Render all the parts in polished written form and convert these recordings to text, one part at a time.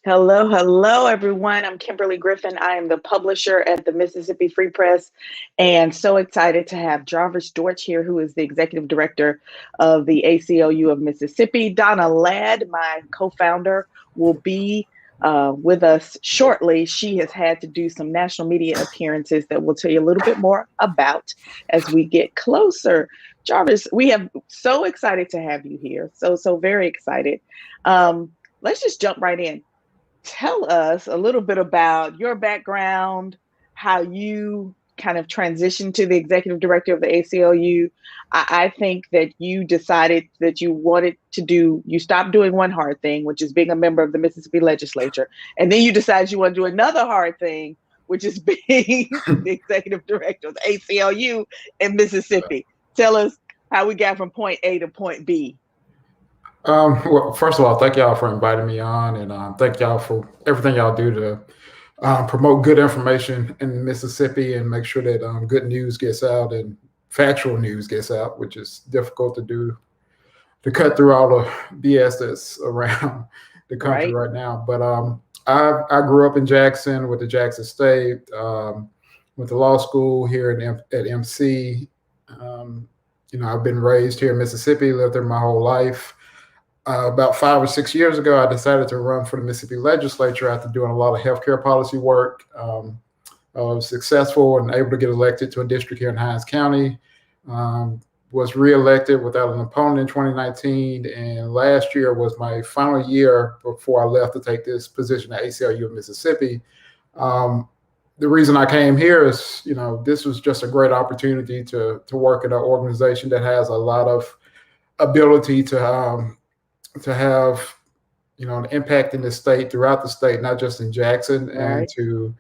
Hello, hello, everyone. I'm Kimberly Griffin. I am the publisher at the Mississippi Free Press, and so excited to have Jarvis Dortch here, who is the executive director of the ACLU of Mississippi. Donna, my co-founder, will be with us shortly. She has had to do some national media appearances that we'll tell you a little bit more about as we get closer. Jarvis, we have so excited to have you here. So very excited. Let's just jump right in. Tell us a little bit about your background, how you kind of transitioned to the executive director of the ACLU. I think that you decided that you stopped doing one hard thing, which is being a member of the Mississippi legislature. And then you decided you want to do another hard thing, which is being the executive director of the ACLU in Mississippi. Tell us how we got from point A to point B. Well, first of all, thank y'all for inviting me on, and thank y'all for everything y'all do to promote good information in Mississippi and make sure that good news gets out and factual news gets out, which is difficult to do to cut through all the BS that's around the country right now. But I grew up in Jackson with the Jackson State, went to law school here at MC. I've been raised here in Mississippi, lived there my whole life. About 5 or 6 years ago, I decided to run for the Mississippi legislature after doing a lot of healthcare policy work. I was successful and able to get elected to a district here in Hinds County. Was reelected without an opponent in 2019. And last year was my final year before I left to take this position at ACLU of Mississippi. The reason I came here is, this was just a great opportunity to work at an organization that has a lot of ability to have, an impact in the state, throughout the state, not just in Jackson, and to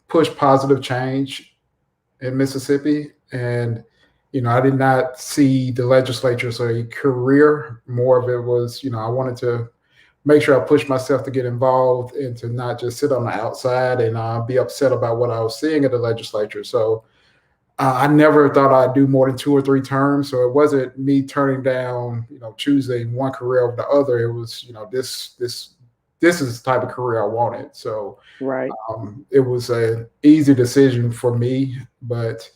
push positive change in Mississippi. And, I did not see the legislature as a career. More of it was, I wanted to make sure I pushed myself to get involved and to not just sit on the outside and be upset about what I was seeing at the legislature. So I never thought I'd do more than 2 or 3 terms. So it wasn't me turning down, choosing one career over the other. It was, this is the type of career I wanted. So it was an easy decision for me. But,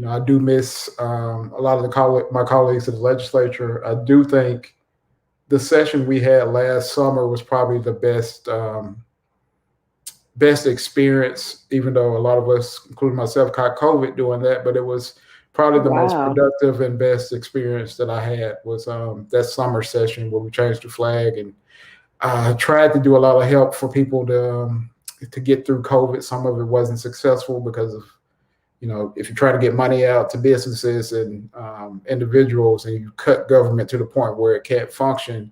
I do miss a lot of my colleagues in the legislature. I do think the session we had last summer was probably the best experience, even though a lot of us, including myself, caught COVID doing that. But it was probably the most productive and best experience that I had was that summer session where we changed the flag and tried to do a lot of help for people to get through COVID. Some of it wasn't successful because of, if you try to get money out to businesses and individuals and you cut government to the point where it can't function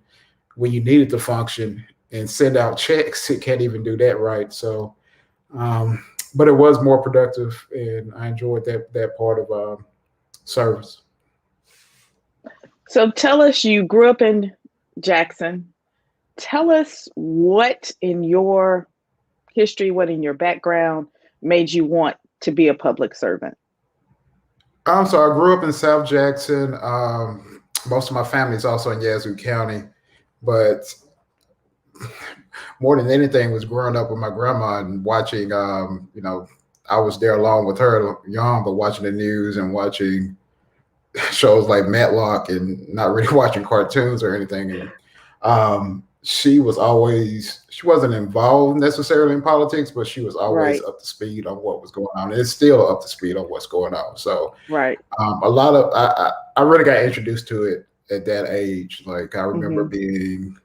when you need it to function and send out checks, it can't even do that right. So, but it was more productive, and I enjoyed that part of service. So tell us, you grew up in Jackson. Tell us what in your history, what in your background made you want to be a public servant? So I grew up in South Jackson. Most of my family is also in Yazoo County, but more than anything was growing up with my grandma and watching, I was there along with her young, but watching the news and watching shows like Matlock and not really watching cartoons or anything. And she wasn't involved necessarily in politics, but she was always up to speed on what was going on. And it's still up to speed on what's going on. So a lot of, I really got introduced to it at that age. Like I remember being,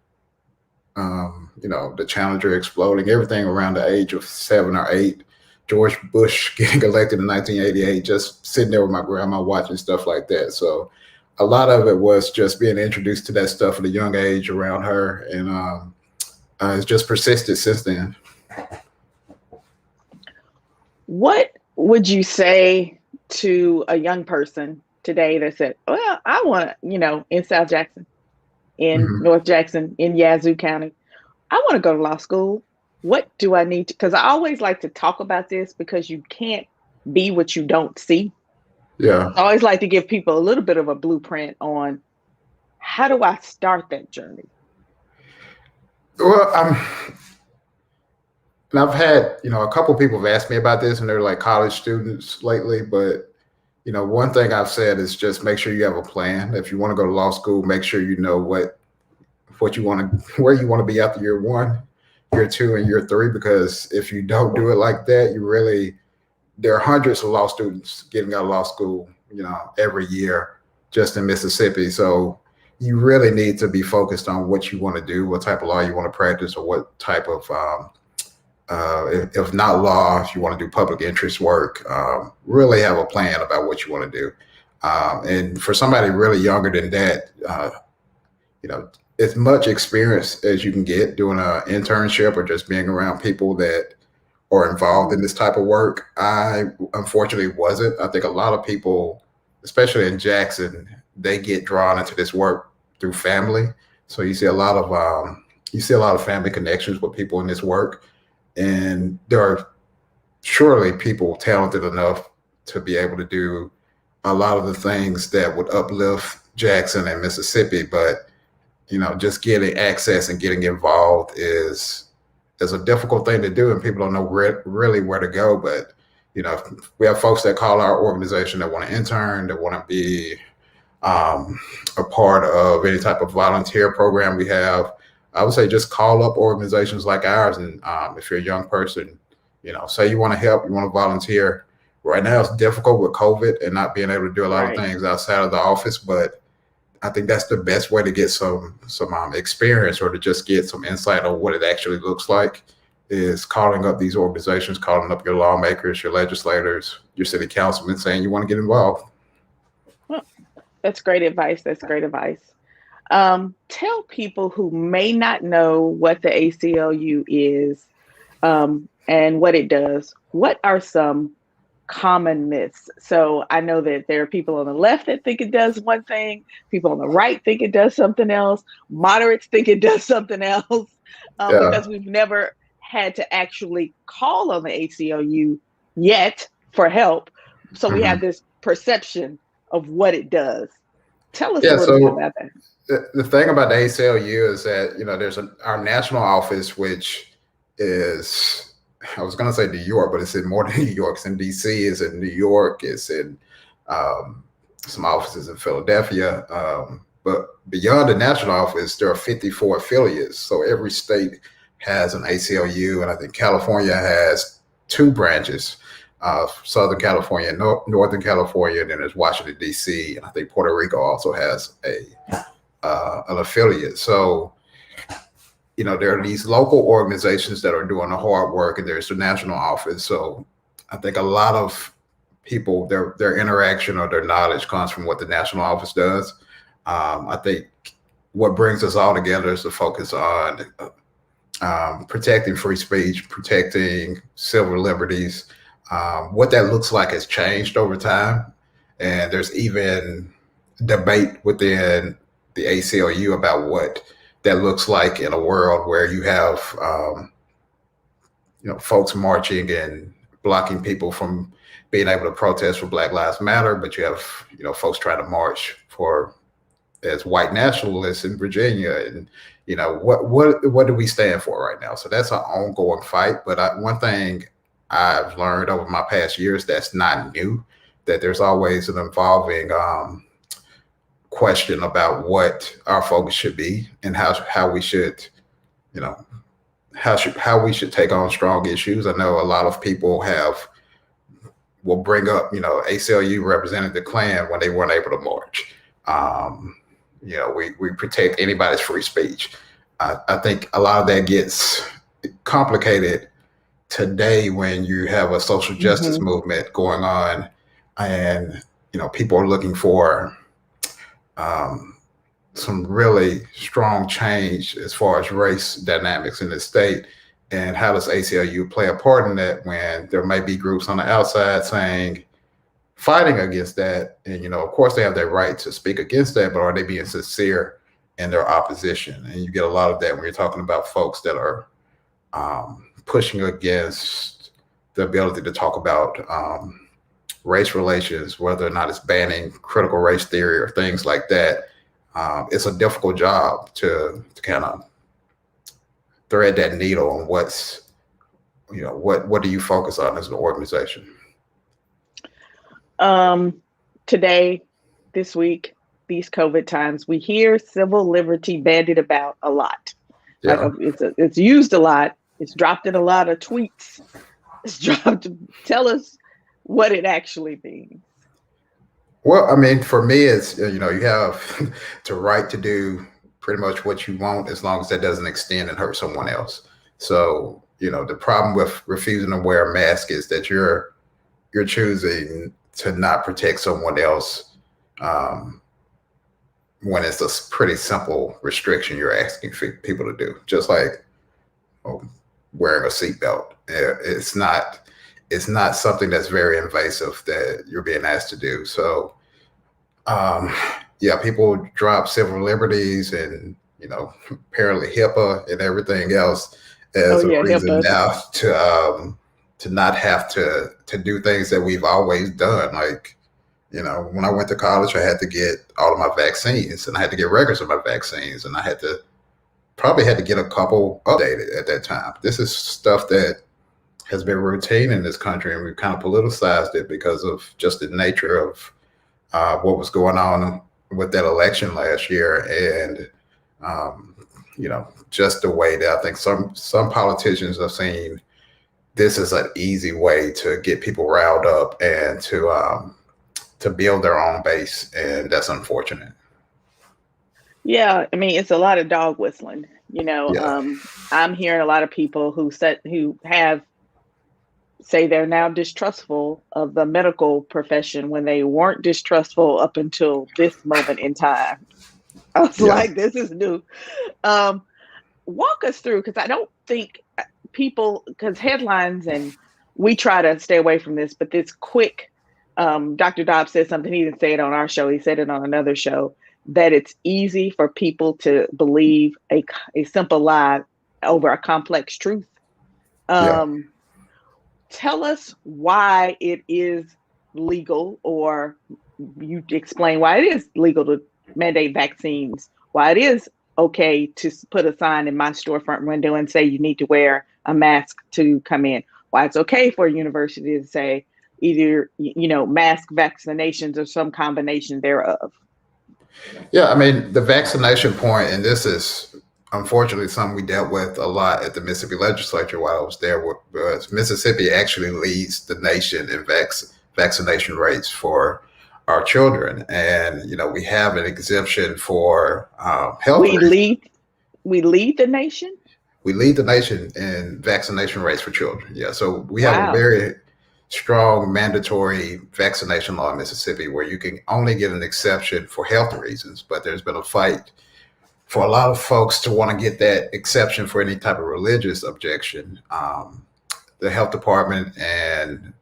the Challenger exploding, everything around the age of 7 or 8, George Bush getting elected in 1988, just sitting there with my grandma watching stuff like that. So a lot of it was just being introduced to that stuff at a young age around her. And it's just persisted since then. What would you say to a young person today that said, well, I want to, in South Jackson, in North Jackson, in Yazoo County, I want to go to law school. What do I need to, because I always like to talk about this because you can't be what you don't see. Yeah. I always like to give people a little bit of a blueprint on how do I start that journey? Well, and I've had, a couple of people have asked me about this, and they're like college students lately. But, one thing I've said is just make sure you have a plan. If you want to go to law school, make sure you know what you want to, where you want to be after year one, year two, and year three. Because if you don't do it like that, there are hundreds of law students getting out of law school, every year just in Mississippi. So you really need to be focused on what you want to do, what type of law you want to practice, or what type of, if not law, if you want to do public interest work, really have a plan about what you want to do. And for somebody really younger than that, as much experience as you can get doing an internship or just being around people that are involved in this type of work. I unfortunately wasn't. I think a lot of people, especially in Jackson, they get drawn into this work through family. So you see a lot of family connections with people in this work, and there are surely people talented enough to be able to do a lot of the things that would uplift Jackson and Mississippi. But just getting access and getting involved is a difficult thing to do, and people don't know really where to go. But we have folks that call our organization that want to intern, that want to be a part of any type of volunteer program we have. I would say just call up organizations like ours, and if you're a young person, say you want to help, you want to volunteer. Right now it's difficult with COVID and not being able to do a lot of things outside of the office, but I think that's the best way to get some experience, or to just get some insight on what it actually looks like, is calling up these organizations, calling up your lawmakers, your legislators, your city councilmen, saying you want to get involved. Well, that's great advice. Tell people who may not know what the ACLU is and what it does, what are some common myths? So I know that there are people on the left that think it does one thing, people on the right think it does something else, moderates think it does something else, because we've never had to actually call on the ACLU yet for help. So we have this perception of what it does. Tell us a little bit about that. The thing about the ACLU is that, there's our national office, which is, I was going to say New York, but it's in more than New York. It's in DC, it's in New York, it's in some offices in Philadelphia. But beyond the national office, there are 54 affiliates. So every state has an ACLU, and I think California has 2 branches, Southern California, Northern California, and then there's Washington, DC, and I think Puerto Rico also has an affiliate. So, there are these local organizations that are doing the hard work, and there's the national office. So I think a lot of people, their interaction or their knowledge comes from what the national office does. I think what brings us all together is to focus on protecting free speech, protecting civil liberties. What that looks like has changed over time. And there's even debate within the ACLU about what that looks like in a world where you have, folks marching and blocking people from being able to protest for Black Lives Matter, but you have, folks trying to march as white nationalists in Virginia, and what do we stand for right now? So that's an ongoing fight. But one thing I've learned over my past years that's not new, that there's always an evolving question about what our focus should be and how we should, how we should take on strong issues. I know a lot of people will bring up, ACLU represented the Klan when they weren't able to march. We protect anybody's free speech. I think a lot of that gets complicated today when you have a social justice movement going on, and people are looking for some really strong change as far as race dynamics in the state. And how does ACLU play a part in that when there may be groups on the outside fighting against that? And, of course they have their right to speak against that, but are they being sincere in their opposition? And you get a lot of that when you're talking about folks that are pushing against the ability to talk about race relations, whether or not it's banning critical race theory or things like that. It's a difficult job to kind of thread that needle on what do you focus on as an organization? Today, this week, these COVID times, we hear civil liberty bandied about a lot. Like Yeah. it's used a lot. It's dropped in a lot of tweets. It's dropped. Tell us what it actually means. Well, I mean, for me, it's, you have the right to do pretty much what you want as long as that doesn't extend and hurt someone else. So, the problem with refusing to wear a mask is that you're choosing to not protect someone else, when it's a pretty simple restriction you're asking people to do, just like wearing a seatbelt. It's not something that's very invasive that you're being asked to do. So, people drop civil liberties and, apparently HIPAA and everything else as a reason HIPAA. Now to not have to do things that we've always done. Like, when I went to college, I had to get all of my vaccines and I had to get records of my vaccines, and I probably had to get a couple updated at that time. This is stuff that has been routine in this country, and we've kind of politicized it because of just the nature of what was going on with that election last year. And, just the way that I think some politicians have seen this as an easy way to get people riled up and to build their own base. And that's unfortunate. Yeah, I mean, it's a lot of dog whistling. Yeah. I'm hearing a lot of people who say they're now distrustful of the medical profession when they weren't distrustful up until this moment in time. I was like, this is new. Walk us through, because I don't think because headlines, and we try to stay away from this, but this quick, Dr. Dobbs said something, he didn't say it on our show, he said it on another show, that it's easy for people to believe a simple lie over a complex truth. Tell us why it is legal, or you explain why it is legal to mandate vaccines, why it is okay to put a sign in my storefront window and say you need to wear a mask to come in, why it's okay for a university to say either, mask vaccinations or some combination thereof. Yeah, I mean, the vaccination point, and this is unfortunately something we dealt with a lot at the Mississippi legislature while I was there, was Mississippi actually leads the nation in vaccination rates for our children. And, we have an exemption for health. We lead the nation? We lead the nation in vaccination rates for children. Yeah. So we have a very strong mandatory vaccination law in Mississippi where you can only get an exception for health reasons, but there's been a fight for a lot of folks to want to get that exception for any type of religious objection. The health department and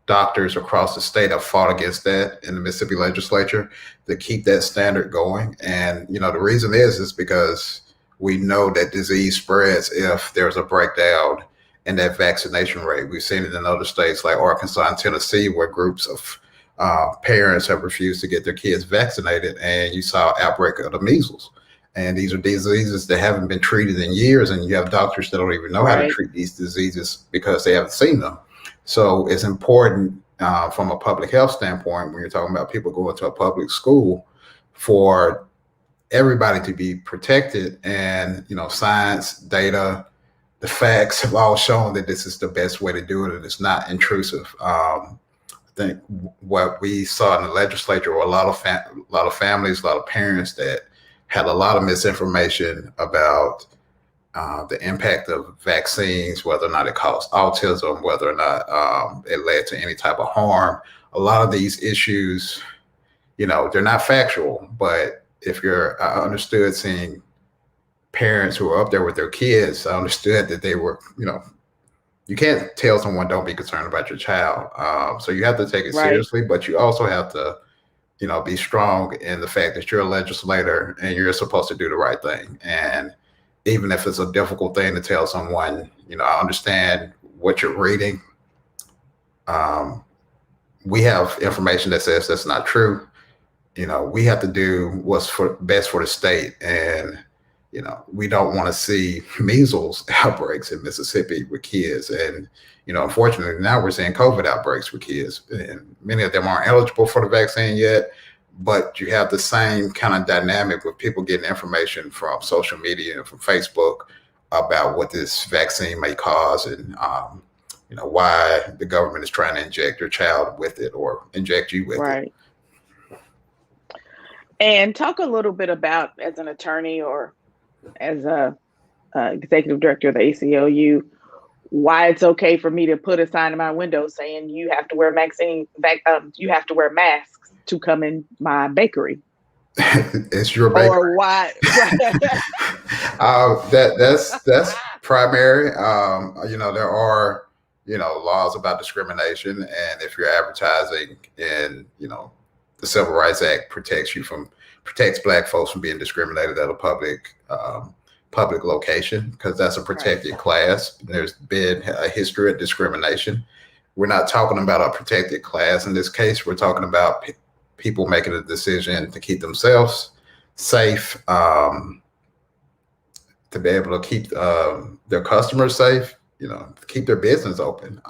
doctors across the state have fought against that in the Mississippi legislature to keep that standard going. And, the reason is because we know that disease spreads if there's a breakdown in that vaccination rate. We've seen it in other states like Arkansas and Tennessee, where groups of parents have refused to get their kids vaccinated, and you saw an outbreak of the measles. And these are diseases that haven't been treated in years, and you have doctors that don't even know how to treat these diseases because they haven't seen them. So it's important from a public health standpoint, when you're talking about people going to a public school, for everybody to be protected. And, science, data, the facts have all shown that this is the best way to do it, and it's not intrusive. I think what we saw in the legislature were a lot of families, a lot of parents that had a lot of misinformation about the impact of vaccines, whether or not it caused autism, whether or not it led to any type of harm. A lot of these issues, they're not factual, but I understood seeing parents who were up there with their kids, I understood that they were, you can't tell someone don't be concerned about your child. So you have to take it seriously, but you also have to, be strong in the fact that you're a legislator and you're supposed to do the right thing. And even if it's a difficult thing to tell someone, I understand what you're reading. We have information that says that's not true. We have to do what's best for the state. And we don't want to see measles outbreaks in Mississippi with kids. And, unfortunately, now we're seeing COVID outbreaks with kids, and many of them aren't eligible for the vaccine yet. But you have the same kind of dynamic with people getting information from social media and from Facebook about what this vaccine may cause, and why the government is trying to inject your child with it or inject you with it. Right. And talk a little bit about, as an attorney or as a executive director of the ACLU, why it's okay for me to put a sign in my window saying you have to wear you have to wear masks to come in my bakery. It's your bakery. Or why? That's primary. There are laws about discrimination, and if you're advertising, and the Civil Rights Act protects Black folks from being discriminated at a public location, because that's a protected class. There's been a history of discrimination. We're not talking about a protected class in this case. We're talking about people making a decision to keep themselves safe, to be able to keep their customers safe, to keep their business open.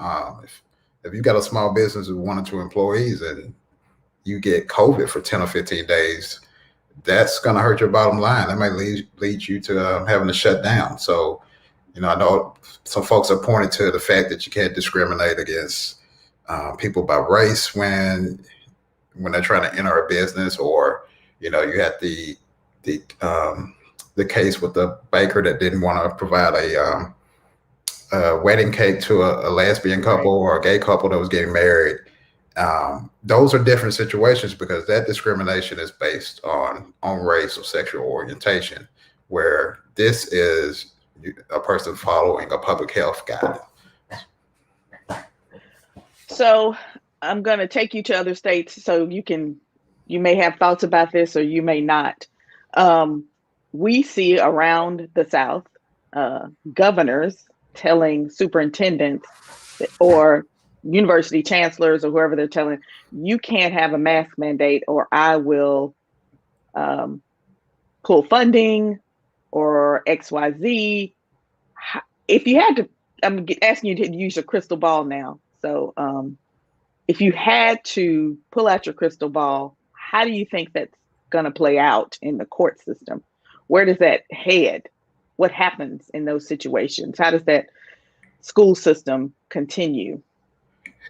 If you got a small business with 1 or 2 employees and you get COVID for 10 or 15 days, that's going to hurt your bottom line. That might lead you to having to shut down. So, I know some folks have pointed to the fact that you can't discriminate against people by race when they're trying to enter a business, or you had the case with the baker that didn't want to provide a wedding cake to a lesbian couple or a gay couple that was getting married. Those are different situations, because that discrimination is based on race or sexual orientation, where this is a person following a public health guide. So I'm going to take you to other states, so you may have thoughts about this or you may not. We see around the South governors telling superintendents or university chancellors or whoever they're telling, you can't have a mask mandate or I will pull funding or XYZ. If you had to, I'm asking you to use your crystal ball now. So if you had to pull out your crystal ball, how do you think that's going to play out in the court system? Where does that head? What happens in those situations? How does that school system continue?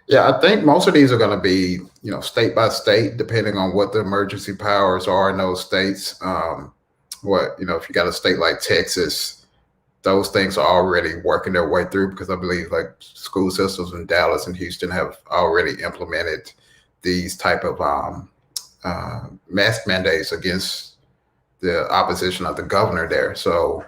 Yeah, I think most of these are going to be, state by state, depending on what the emergency powers are in those states. If you got a state like Texas, those things are already working their way through, because I believe like school systems in Dallas and Houston have already implemented these type of mask mandates against the opposition of the governor there. So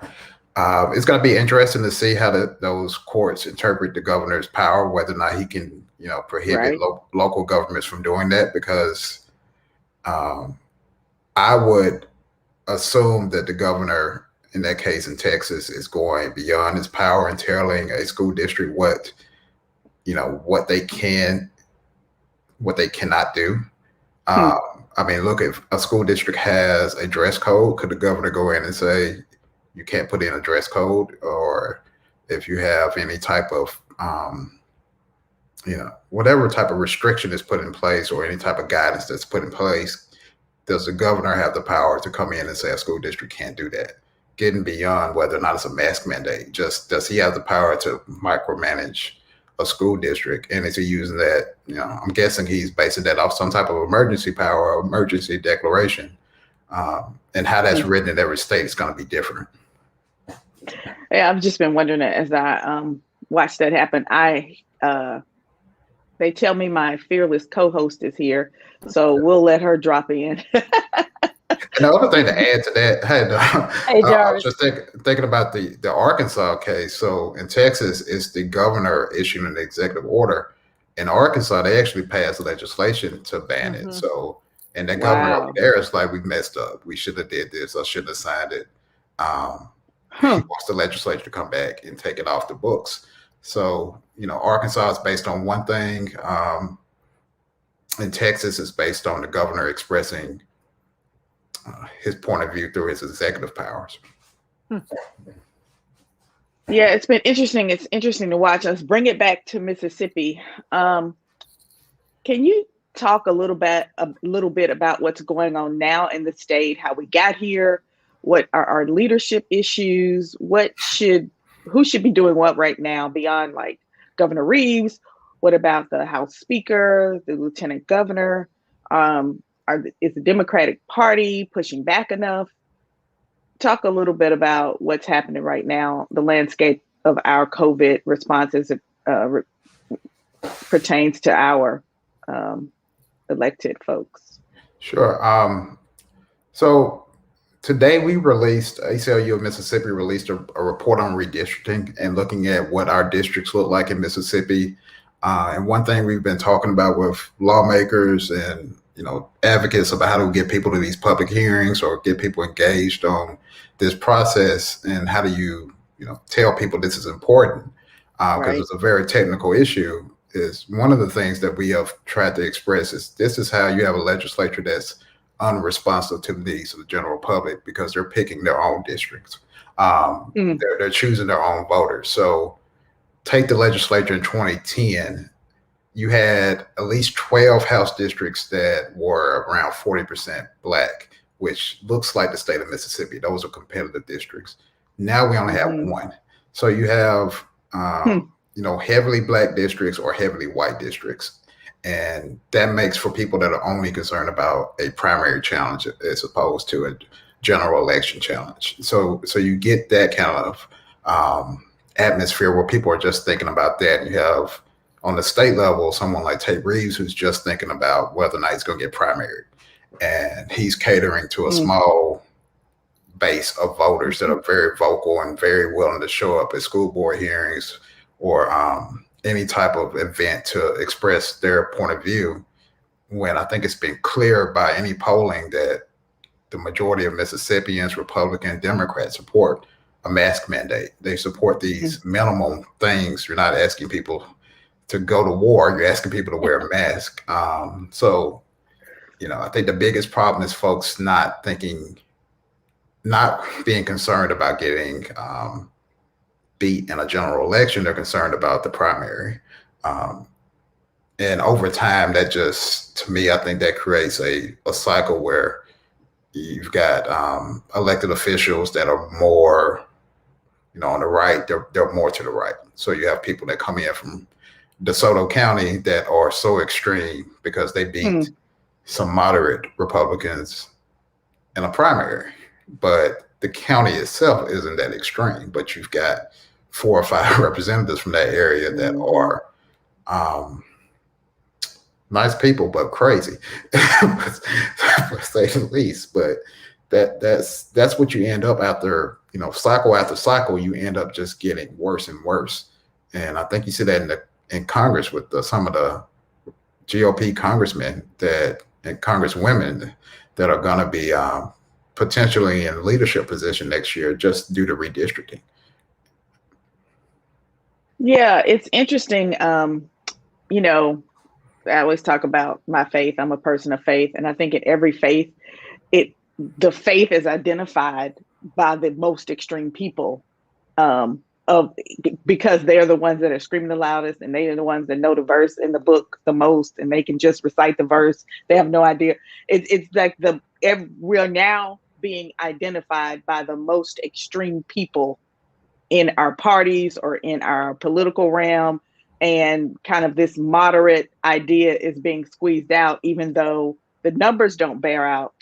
it's going to be interesting to see how those courts interpret the governor's power, whether or not he can, prohibit local governments from doing that, because I would assume that the governor in that case in Texas is going beyond his power and telling a school district what they can, what they cannot do. Look, if a school district has a dress code, could the governor go in and say, you can't put in a dress code? Or if you have any type of, whatever type of restriction is put in place or any type of guidance that's put in place, does the governor have the power to come in and say a school district can't do that? Getting beyond whether or not it's a mask mandate, just does he have the power to micromanage a school district? And is he using that? I'm guessing he's basing that off some type of emergency power or emergency declaration. And how that's written in every state is going to be different. Yeah, I've just been wondering as I watched that happen. They tell me my fearless co-host is here, so we'll let her drop in. And the other thing to add to that, hey, I was just thinking about the Arkansas case. So in Texas, it's the governor issuing an executive order. In Arkansas, they actually passed legislation to ban it. So, and the governor over there is like, we messed up. We should have did this. I shouldn't have signed it. He wants the legislature to come back and take it off the books. So, Arkansas is based on one thing. In Texas, it's based on the governor expressing his point of view through his executive powers. Yeah, it's been interesting. It's interesting to watch us bring it back to Mississippi. Can you talk a little bit about what's going on now in the state, how we got here, what are our leadership issues, who should be doing what right now beyond like Governor Reeves? What about the House Speaker, the Lieutenant Governor? Is the Democratic Party pushing back enough? Talk a little bit about what's happening right now, the landscape of our COVID responses pertains to our elected folks. Sure. So today we released, ACLU of Mississippi released a report on redistricting and looking at what our districts look like in Mississippi. And one thing we've been talking about with lawmakers and advocates about how to get people to these public hearings or get people engaged on this process, and how do you tell people this is important, because Right. it's a very technical issue. Is one of the things that we have tried to express is this is how you have a legislature that's unresponsive to the needs of the general public, because they're picking their own districts. Mm. They're choosing their own voters. So take the legislature in 2010, you had at least 12 House districts that were around 40% Black, which looks like the state of Mississippi. Those are competitive districts. Now we only have one. So you have, heavily Black districts or heavily white districts. And that makes for people that are only concerned about a primary challenge as opposed to a general election challenge. So you get that kind of atmosphere where people are just thinking about that. And you have, on the state level, someone like Tate Reeves, who's just thinking about whether or not he's going to get primaried. And he's catering to a small base of voters that are very vocal and very willing to show up at school board hearings or any type of event to express their point of view, when I think it's been clear by any polling that the majority of Mississippians, Republican, Democrats, support a mask mandate. They support these minimum things. You're not asking people to go to war, you're asking people to wear a mask. I think the biggest problem is folks not being concerned about getting beat in a general election. They're concerned about the primary. And over time, that just, to me, I think that creates a cycle where you've got elected officials that are more, on the right, they're more to the right. So you have people that come in from DeSoto County that are so extreme because they beat some moderate Republicans in a primary, but the county itself isn't that extreme. But you've got 4 or 5 representatives from that area that are nice people, but crazy, to say the least. But that's what you end up after, cycle after cycle. You end up just getting worse and worse. And I think you see that in Congress with some of the GOP congressmen and congresswomen that are going to be potentially in leadership position next year just due to redistricting. Yeah, it's interesting. I always talk about my faith. I'm a person of faith. And I think in every faith, the faith is identified by the most extreme people because they're the ones that are screaming the loudest, and they are the ones that know the verse in the book the most, and they can just recite the verse. They have no idea. It's like we're now being identified by the most extreme people in our parties or in our political realm, and kind of this moderate idea is being squeezed out, even though the numbers don't bear out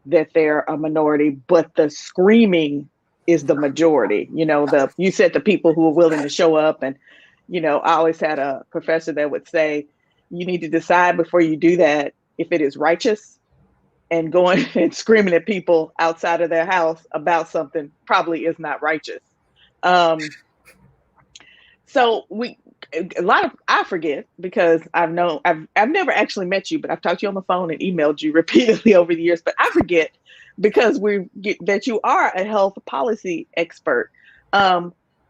that they're a minority, but the screaming is the majority. You said the people who are willing to show up, and I always had a professor that would say, you need to decide before you do that if it is righteous, and going and screaming at people outside of their house about something probably is not righteous. So I forget, because I've never actually met you, but I've talked to you on the phone and emailed you repeatedly over the years, but I forget because that you are a health policy expert.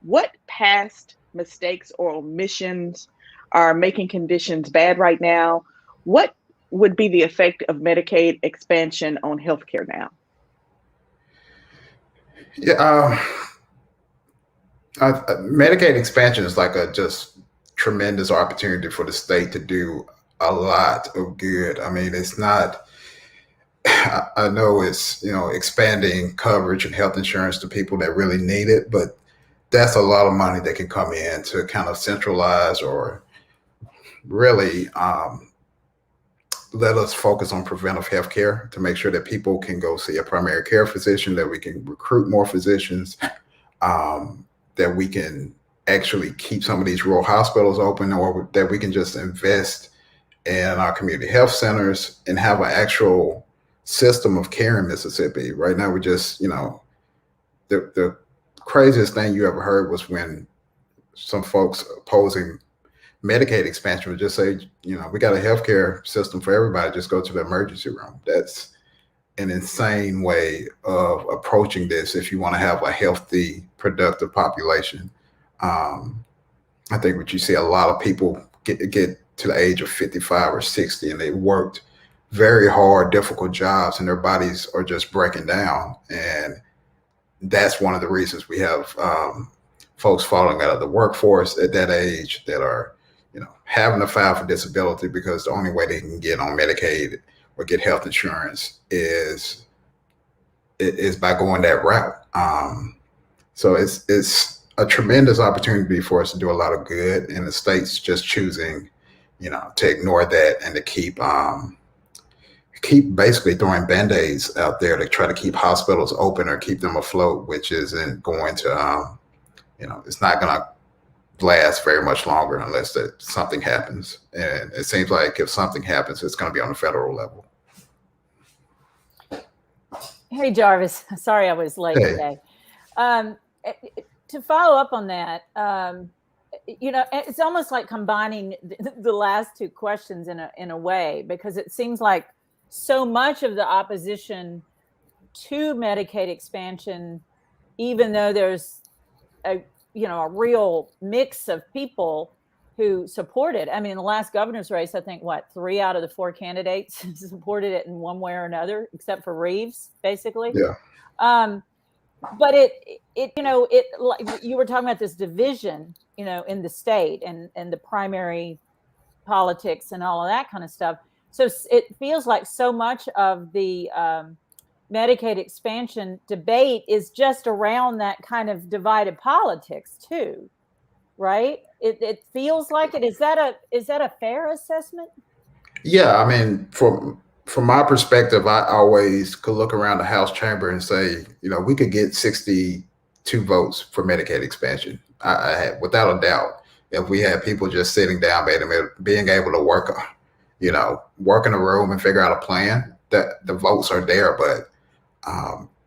What past mistakes or omissions are making conditions bad right now? What would be the effect of Medicaid expansion on healthcare now? Yeah, Medicaid expansion is like a just tremendous opportunity for the state to do a lot of good. I mean, it's not. I know it's expanding coverage and health insurance to people that really need it, but that's a lot of money that can come in to kind of centralize or really let us focus on preventive health care to make sure that people can go see a primary care physician, that we can recruit more physicians, that we can actually keep some of these rural hospitals open, or that we can just invest in our community health centers and have an actual system of care in Mississippi. Right now, we just, the craziest thing you ever heard was when some folks opposing Medicaid expansion would just say, we got a healthcare system for everybody, just go to the emergency room. That's an insane way of approaching this if you want to have a healthy, productive population. I think what you see a lot of people get to the age of 55 or 60 and they worked very hard, difficult jobs, and their bodies are just breaking down. And that's one of the reasons we have folks falling out of the workforce at that age that are, having to file for disability because the only way they can get on Medicaid or get health insurance is by going that route. So it's a tremendous opportunity for us to do a lot of good, and the state's just choosing, to ignore that and to keep basically throwing Band-Aids out there to try to keep hospitals open or keep them afloat, which isn't going to, it's not going to last very much longer unless something happens. And it seems like if something happens, it's going to be on the federal level. Hey, Jarvis. Sorry I was late today. To follow up on that, it's almost like combining the last two questions in a way, because it seems like so much of the opposition to Medicaid expansion, even though there's a real mix of people who support it. I mean, the last governor's race, I think 3 out of the 4 candidates supported it in one way or another, except for Reeves, basically. Yeah. But it like you were talking about this division, in the state and the primary politics and all of that kind of stuff. So it feels like so much of the Medicaid expansion debate is just around that kind of divided politics too, right? It feels like it. Is that a fair assessment? Yeah, I mean, from my perspective, I always could look around the House chamber and say, we could get 62 votes for Medicaid expansion. I had, without a doubt, if we had people just sitting down, being able to work in a room and figure out a plan, that the votes are there, but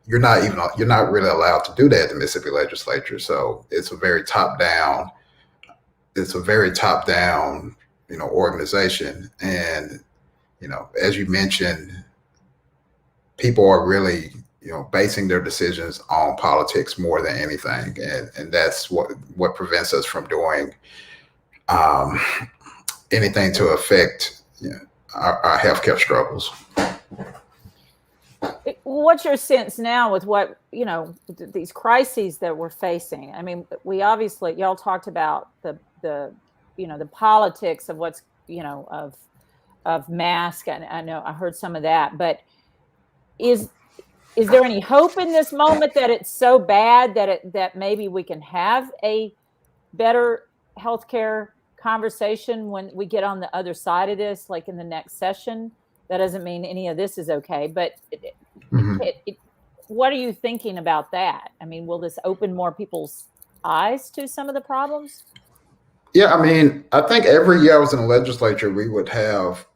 you're not really allowed to do that in the Mississippi legislature. So it's a very top down organization. And, as you mentioned, people are really, basing their decisions on politics more than anything. And that's what prevents us from doing anything to affect our healthcare struggles. What's your sense now with what, these crises that we're facing? I mean, we obviously, y'all talked about the politics of what's, of mask. And I know I heard some of that, but is there any hope in this moment that it's so bad that maybe we can have a better healthcare conversation when we get on the other side of this, like in the next session? That doesn't mean any of this is okay, but what are you thinking about that? I mean, will this open more people's eyes to some of the problems? Yeah, I mean, I think every year I was in the legislature, we would have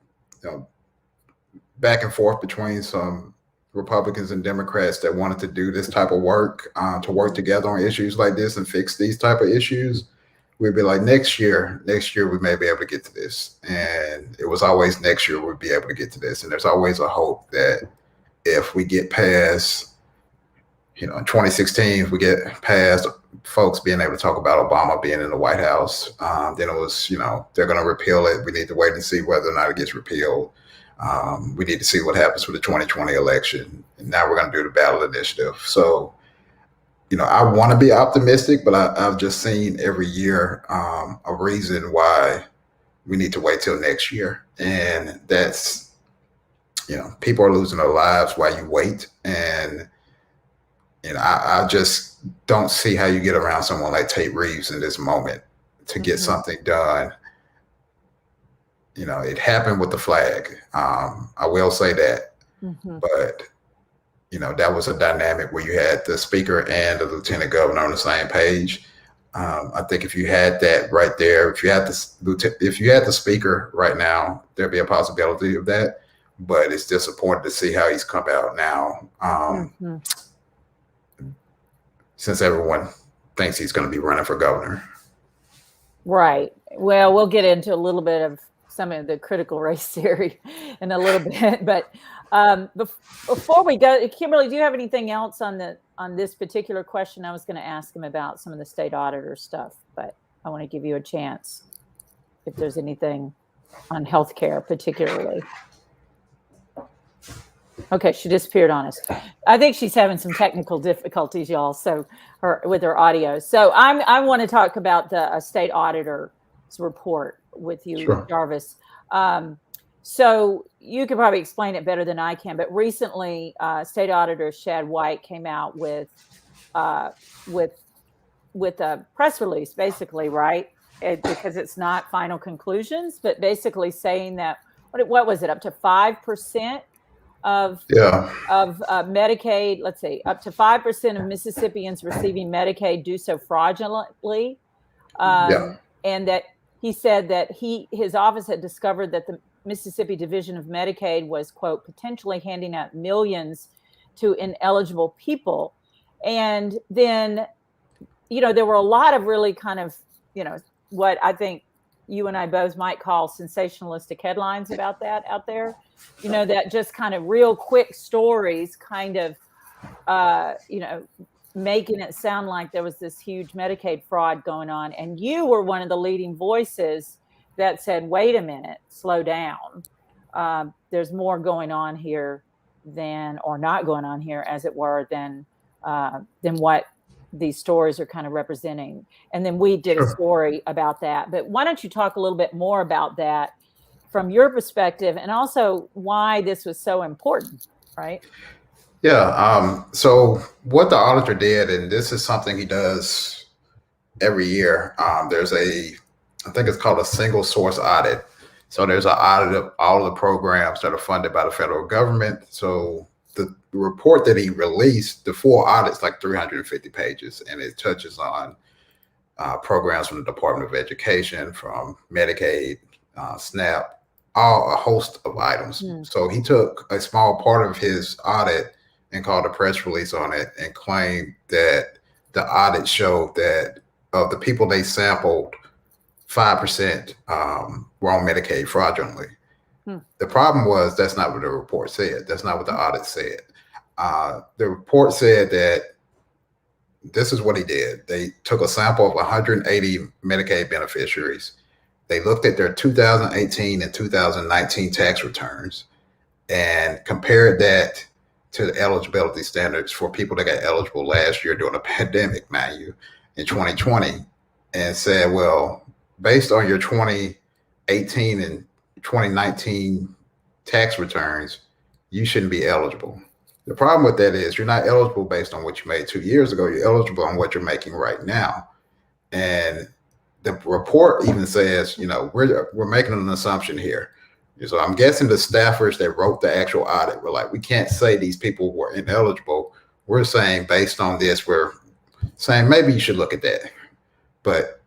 back and forth between some Republicans and Democrats that wanted to do this type of work, to work together on issues like this and fix these type of issues. We'd be like, next year we may be able to get to this. And it was always next year we'd be able to get to this. And there's always a hope that if we get past, in 2016, if we get past folks being able to talk about Obama being in the White House, then it was, they're going to repeal it. We need to wait and see whether or not it gets repealed. We need to see what happens with the 2020 election. And now we're going to do the ballot initiative. So I want to be optimistic, but I've just seen every year a reason why we need to wait till next year. And that's, people are losing their lives while you wait. And, I just don't see how you get around someone like Tate Reeves in this moment to get something done. It happened with the flag. I will say that, but that was a dynamic where you had the speaker and the lieutenant governor on the same page. I think if you had that right there, if you had the speaker right now, there'd be a possibility of that. But it's disappointing to see how he's come out now, since everyone thinks he's going to be running for governor. Right. Well, we'll get into a little bit of some of the critical race theory in a little bit, but before we go, Kimberly, do you have anything else on this particular question? I was going to ask him about some of the state auditor stuff, but I want to give you a chance if there's anything on healthcare particularly. Okay, she disappeared on us. I think she's having some technical difficulties, y'all. So with her audio. So I want to talk about the state auditor's report with you, Sure. Jarvis. So you could probably explain it better than I can. But recently, State Auditor Shad White came out with a press release, basically, right? Because it's not final conclusions, but basically saying that what was it, up to 5% of Medicaid, let's see, up to 5% of Mississippians receiving Medicaid do so fraudulently. And that he said that his office had discovered that the Mississippi Division of Medicaid was, quote, potentially handing out millions to ineligible people. And then, there were a lot of really kind of, what I think you and I both might call sensationalistic headlines about that out there. That just kind of real quick stories kind of, making it sound like there was this huge Medicaid fraud going on. And you were one of the leading voices that said, wait a minute, slow down. There's more going on here or not going on here, as it were, than what these stories are kind of representing. And then we did a story about that. But why don't you talk a little bit more about that from your perspective, and also why this was so important, right? Yeah. So what the auditor did, and this is something he does every year, I think it's called a single source audit. So there's an audit of all of the programs that are funded by the federal government. So the report that he released, the full audit's like 350 pages, and it touches on programs from the Department of Education, from Medicaid, SNAP, a host of items. So he took a small part of his audit and called a press release on it and claimed that the audit showed that of the people they sampled, 5% were on Medicaid fraudulently. The problem was that's not what the report said. That's not what the audit said. The report said that this is what he did. They took a sample of 180 Medicaid beneficiaries. They looked at their 2018 and 2019 tax returns and compared that to the eligibility standards for people that got eligible last year during the pandemic, mind you, in 2020, and said, well, based on your 2018 and 2019 tax returns, you shouldn't be eligible. The problem with that is you're not eligible based on what you made 2 years ago. You're eligible on what you're making right now. And the report even says, we're making an assumption here. So I'm guessing the staffers that wrote the actual audit were like, we can't say these people were ineligible. We're saying based on this, we're saying maybe you should look at that. But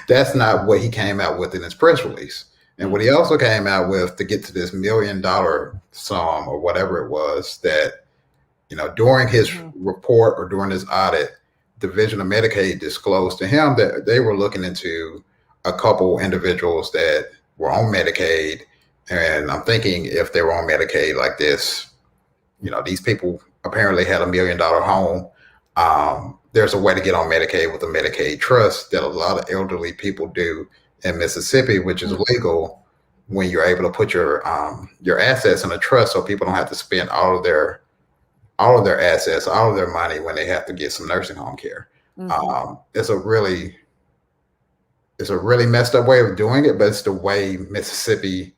that's not what he came out with in his press release. And what he also came out with to get to this $1 million sum or whatever it was that, during his report or during his audit, Division of Medicaid disclosed to him that they were looking into a couple individuals that were on Medicaid. And I'm thinking if they were on Medicaid like this, these people apparently had $1 million home. There's a way to get on Medicaid with a Medicaid trust that a lot of elderly people do in Mississippi, which is legal when you're able to put your assets in a trust so people don't have to spend all all of their assets, all of their money when they have to get some nursing home care. It's a really messed up way of doing it, but it's the way Mississippians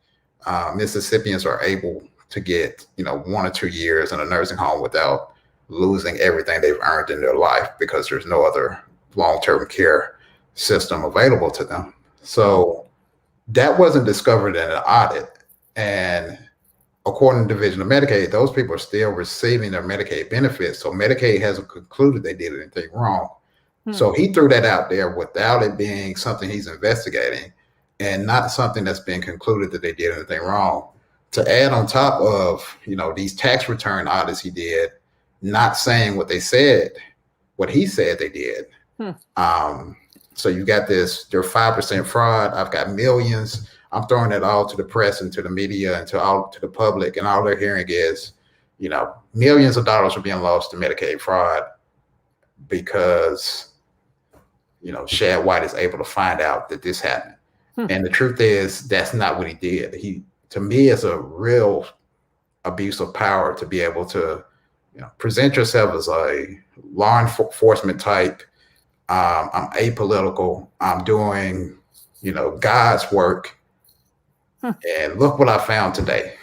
are able to get, 1 or 2 years in a nursing home without losing everything they've earned in their life, because there's no other long-term care system available to them. So that wasn't discovered in an audit. And according to the Division of Medicaid, those people are still receiving their Medicaid benefits. So Medicaid hasn't concluded they did anything wrong. So he threw that out there without it being something he's investigating, and not something that's been concluded that they did anything wrong. To add on top of, these tax return audits he did, not saying what he said they did. So you got this, they're 5% fraud. I've got millions. I'm throwing it all to the press and to the media and to the public, and all they're hearing is, millions of dollars are being lost to Medicaid fraud because, Shad White is able to find out that this happened. And the truth is, that's not what he did. To me, it's a real abuse of power to be able to, present yourself as a law enforcement type. I'm apolitical. I'm doing, God's work. And look what I found today.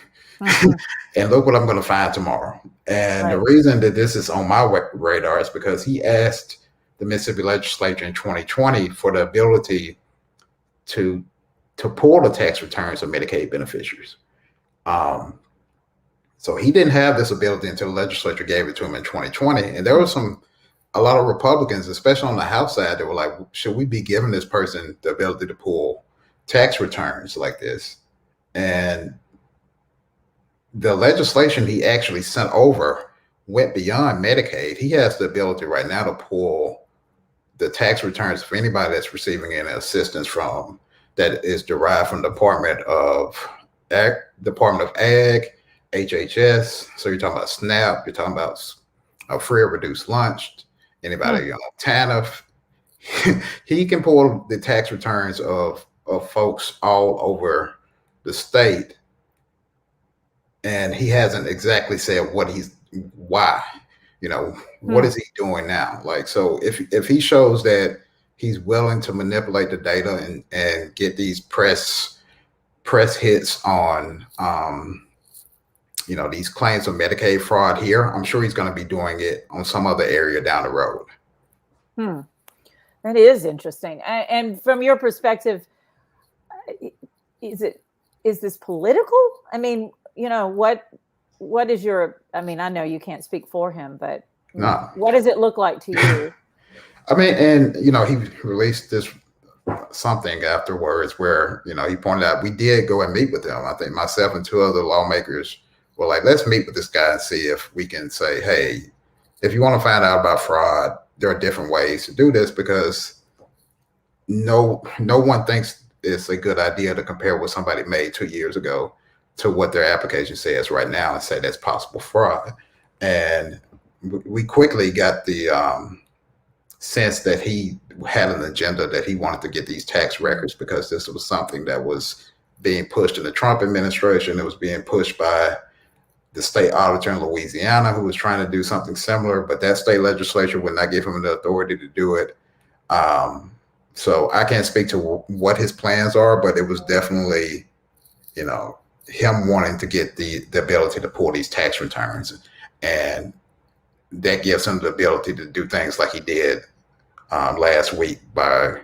And look what I'm going to find tomorrow. And the reason that this is on my radar is because he asked the Mississippi legislature in 2020 for the ability to pull the tax returns of Medicaid beneficiaries. So he didn't have this ability until the legislature gave it to him in 2020. And there was a lot of Republicans, especially on the House side, that were like, should we be giving this person the ability to pull tax returns like this? And the legislation he actually sent over went beyond Medicaid. He has the ability right now to pull the tax returns for anybody that's receiving any assistance from that is derived from Department of Ag, HHS. So you're talking about SNAP, you're talking about a free or reduced lunch, anybody on TANF. He can pull the tax returns of folks all over the state, and he hasn't exactly said why. What is he doing now? Like, so if he shows that he's willing to manipulate the data and get these press hits on these claims of Medicaid fraud here, I'm sure he's going to be doing it on some other area down the road. That is interesting. And from your perspective, is this political? I mean, what is your, I know you can't speak for him, but what does it look like to you? And he released this something afterwards where, he pointed out we did go and meet with him. I think myself and 2 other lawmakers were like, let's meet with this guy and see if we can say, hey, if you want to find out about fraud, there are different ways to do this, because no one thinks it's a good idea to compare what somebody made 2 years ago to what their application says right now and say that's possible fraud. And we quickly got the sense that he had an agenda, that he wanted to get these tax records, because this was something that was being pushed in the Trump administration. It was being pushed by the state auditor in Louisiana, who was trying to do something similar, but that state legislature would not give him the authority to do it. So I can't speak to what his plans are, but it was definitely, him wanting to get the ability to pull these tax returns. And that gives him the ability to do things like he did last week by,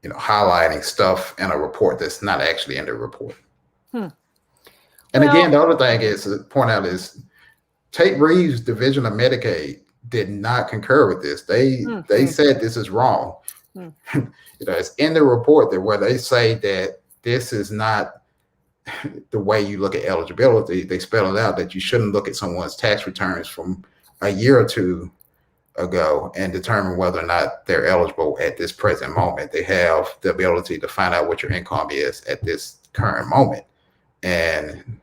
highlighting stuff in a report that's not actually in the report. And again, the other thing is to point out is Tate Reeves' Division of Medicaid did not concur with this. They said this is wrong. It's in the report that where they say that this is not the way you look at eligibility. They spell it out that you shouldn't look at someone's tax returns from a year or 2 ago and determine whether or not they're eligible at this present moment. They have the ability to find out what your income is at this current moment. And,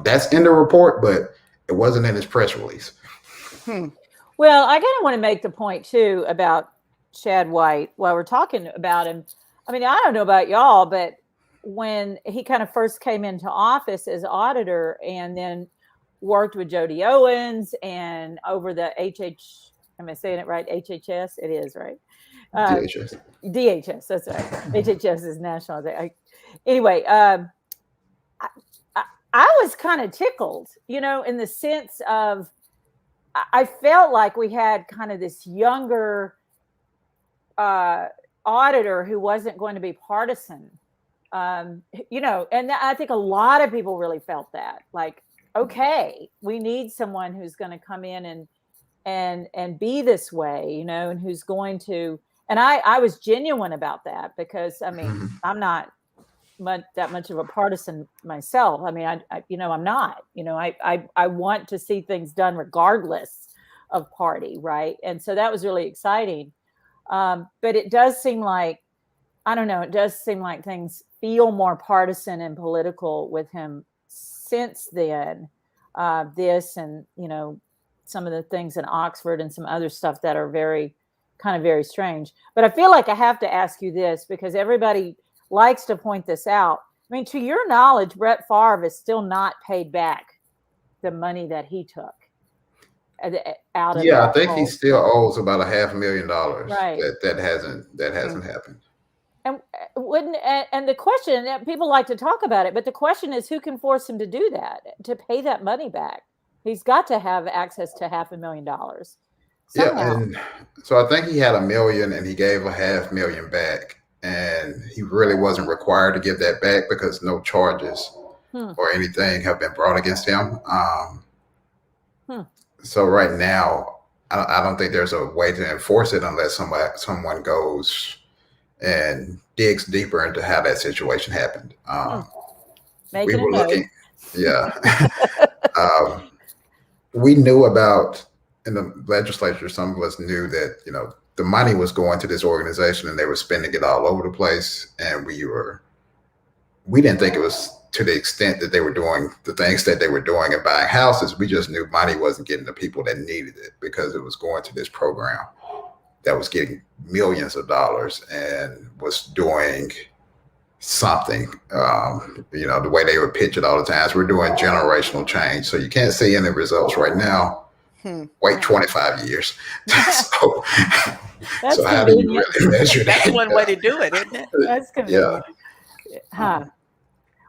that's in the report, but it wasn't in his press release. Well, I kind of want to make the point too about Shad White while we're talking about him. I don't know about y'all, but when he kind of first came into office as auditor, and then worked with Jody Owens and over the am I saying it right? HHS? It is, right? DHS. DHS, that's right. HHS is national. Anyway, I was kind of tickled, in the sense of I felt like we had kind of this younger auditor who wasn't going to be partisan, and I think a lot of people really felt that, like, okay, we need someone who's going to come in and be this way, and who's going to, and I was genuine about that, because I mean, I'm not that much of a partisan myself. I mean, I'm not, I want to see things done regardless of party. Right. And so that was really exciting. But it does seem like, I don't know, it does seem like things feel more partisan and political with him since then. This and, some of the things in Oxford and some other stuff that are very strange. But I feel like I have to ask you this, because everybody likes to point this out. I mean, to your knowledge, Brett Favre is still not paid back the money that he took out of. Yeah, I think he still owes about $500,000. Right. That hasn't happened. And and the question, people like to talk about it, but the question is, who can force him to do that, to pay that money back? He's got to have access to $500,000. Somehow. Yeah, and so I think he had $1 million and he gave $500,000 back, and he really wasn't required to give that back because no charges or anything have been brought against him. So right now, I don't think there's a way to enforce it unless someone goes and digs deeper into how that situation happened. We were looking, we knew about, in the legislature, some of us knew that, the money was going to this organization and they were spending it all over the place. And we didn't think it was to the extent that they were doing the things that they were doing and buying houses. We just knew money wasn't getting the people that needed it, because it was going to this program that was getting millions of dollars and was doing something. The way they would pitch it all the time is, we're doing generational change. So you can't see any results right now. Wait 25 years. so how do you really measure that? That's one way to do it, isn't it? That's convenient. Yeah.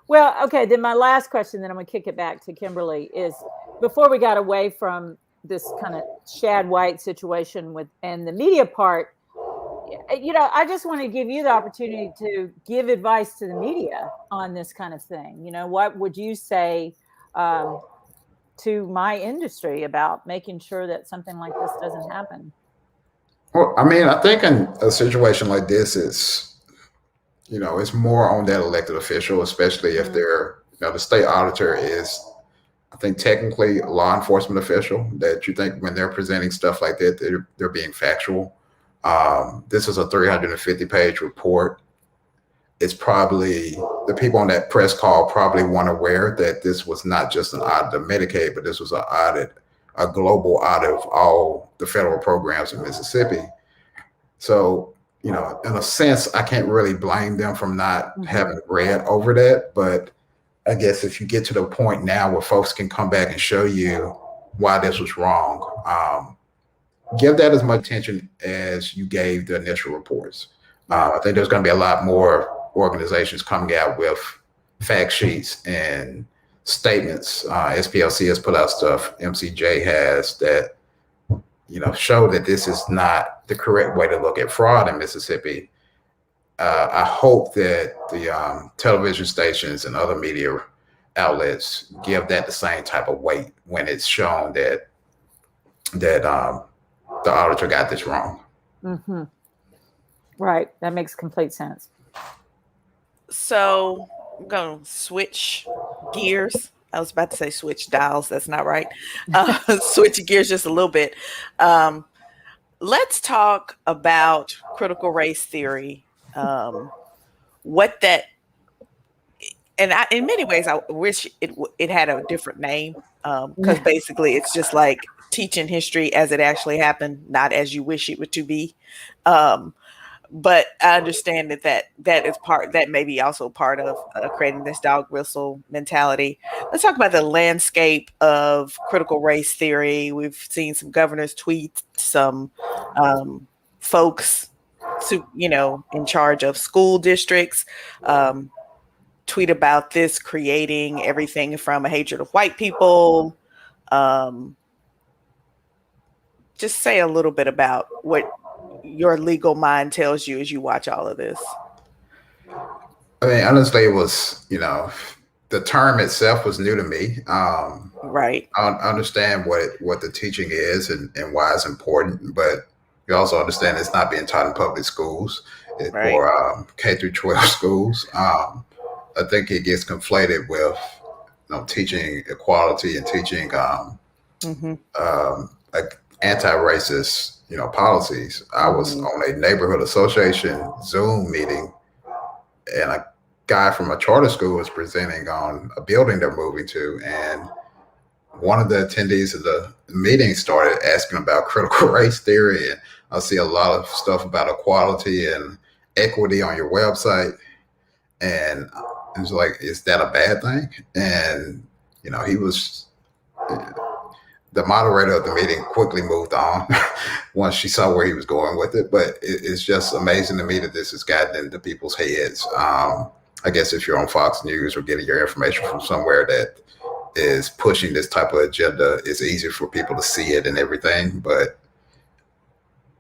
Well, okay, then my last question, then I'm going to kick it back to Kimberly, is, before we got away from this kind of Shad White situation and the media part, I just want to give you the opportunity to give advice to the media on this kind of thing. What would you say to my industry about making sure that something like this doesn't happen? Well, I mean, I think in a situation like this, it's more on that elected official, especially if they're, the state auditor is, I think, technically a law enforcement official, that you think when they're presenting stuff like that, they're being factual. This is a 350-page report. It's probably, the people on that press call probably weren't aware that this was not just an audit of Medicaid, but this was an audit, a global audit of all the federal programs in Mississippi. So, in a sense, I can't really blame them from not having read over that. But I guess if you get to the point now where folks can come back and show you why this was wrong, give that as much attention as you gave the initial reports. I think there's going to be a lot more organizations coming out with fact sheets and statements. SPLC has put out stuff, MCJ has, that show that this is not the correct way to look at fraud in Mississippi. I hope that the television stations and other media outlets give that the same type of weight when it's shown that the auditor got this wrong. Right, that makes complete sense. So I'm going to switch gears. I was about to say switch dials. That's not right. Switch gears just a little bit. Let's talk about critical race theory. What that, and in many ways, I wish it had a different name, because basically it's just like teaching history as it actually happened, not as you wish it would to be. But I understand that may be also part of creating this dog whistle mentality. Let's talk about the landscape of critical race theory. We've seen some governors tweet, some folks in charge of school districts tweet about this creating everything from a hatred of white people. Just say a little bit about what your legal mind tells you as you watch all of this. I mean, honestly, it was, the term itself was new to me. Right. I understand what the teaching is and why it's important, but you also understand it's not being taught in public schools or K through 12 schools. I think it gets conflated with teaching equality and teaching like anti-racist policies. I was on a neighborhood association Zoom meeting, and a guy from a charter school was presenting on a building they're moving to, and one of the attendees of the meeting started asking about critical race theory, and I see a lot of stuff about equality and equity on your website, and it was like, is that a bad thing? And he was the moderator of the meeting quickly moved on once she saw where he was going with it. But it's just amazing to me that this has gotten into people's heads. I guess if you're on Fox News or getting your information from somewhere that is pushing this type of agenda, it's easier for people to see it and everything. But